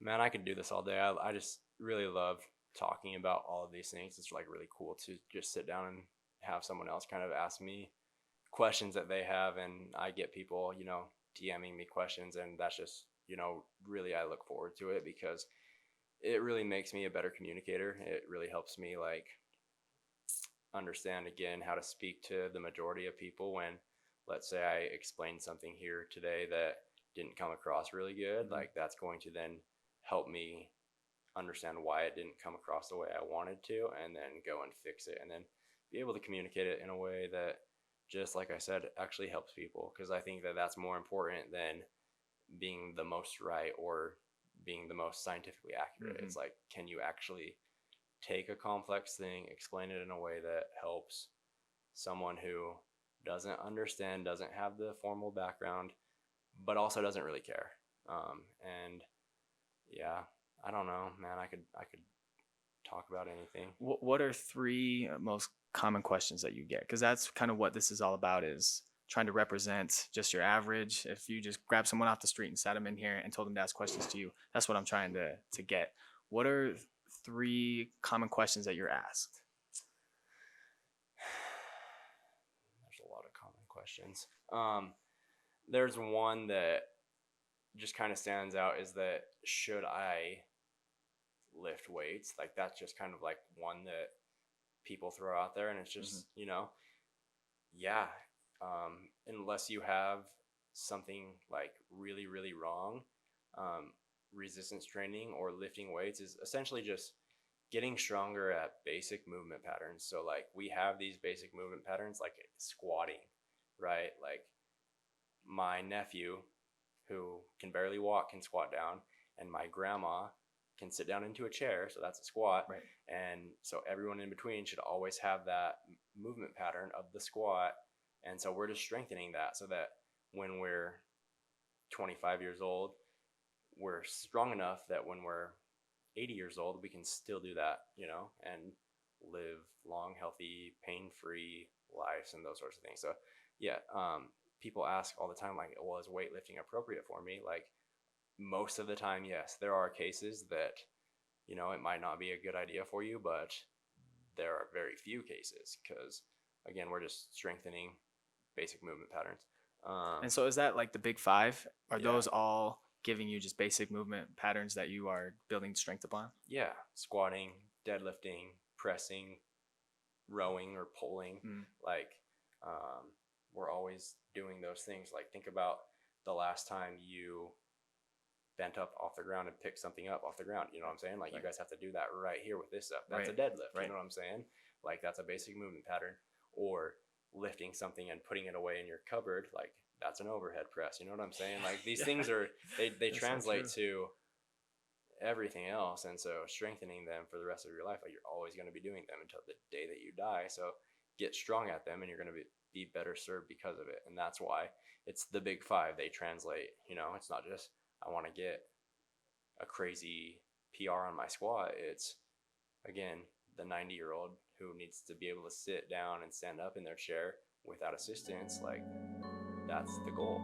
Man, I could do this all day. I just really love talking about all of these things. It's like really cool to just sit down and have someone else kind of ask me questions that they have, and I get people, DMing me questions, and that's just, really I look forward to it because it really makes me a better communicator. It really helps me like understand again how to speak to the majority of people when, let's say, I explained something here today that didn't come across really good. Like that's going to then help me understand why it didn't come across the way I wanted to, and then go and fix it, and then be able to communicate it in a way that, just like I said, actually helps people. Because I think that that's more important than being the most right or being the most scientifically accurate. It's like, can you actually take a complex thing, explain it in a way that helps someone who doesn't understand, doesn't have the formal background, but also doesn't really care. And yeah, I don't know, man. I could talk about anything. What are three most common questions that you get? Because that's kind of what this is all about, is trying to represent just your average. If you just grab someone off the street and sat them in here and told them to ask questions to you, that's what I'm trying to get. What are three common questions that you're asked? There's a lot of common questions. There's one that just kind of stands out, is that should I lift weights? Like that's just kind of like one that people throw out there, and it's just yeah, unless you have something like really really wrong, resistance training or lifting weights is essentially just getting stronger at basic movement patterns. So like we have these basic movement patterns like squatting, right? Like my nephew, who can barely walk, can squat down, and my grandma can sit down into a chair, so that's a squat. Right. And so everyone in between should always have that movement pattern of the squat. And so we're just strengthening that so that when we're 25 years old, we're strong enough that when we're 80 years old, we can still do that, and live long, healthy, pain-free lives and those sorts of things. So yeah, people ask all the time, like, well, is weightlifting appropriate for me? Like, most of the time, yes. There are cases that, it might not be a good idea for you, but there are very few cases because, again, we're just strengthening basic movement patterns. And so is that like the big five? Are Yeah. those all giving you just basic movement patterns that you are building strength upon? Yeah, squatting, deadlifting, pressing, rowing or pulling. Like, we're always doing those things. Like, think about the last time you bent up off the ground and picked something up off the ground. You know what I'm saying? Like, Right. You guys have to do that right here with this stuff. That's Right. a deadlift. Right. You know what I'm saying? Like, that's a basic movement pattern. Or lifting something and putting it away in your cupboard, like that's an overhead press. You know what I'm saying? Like these things are, they translate to everything else. And so strengthening them for the rest of your life, like you're always going to be doing them until the day that you die. So get strong at them and you're going to be better served because of it. And that's why it's the big five. They translate, it's not just, I want to get a crazy PR on my squat. It's, again, the 90-year-old who needs to be able to sit down and stand up in their chair without assistance. Like, that's the goal.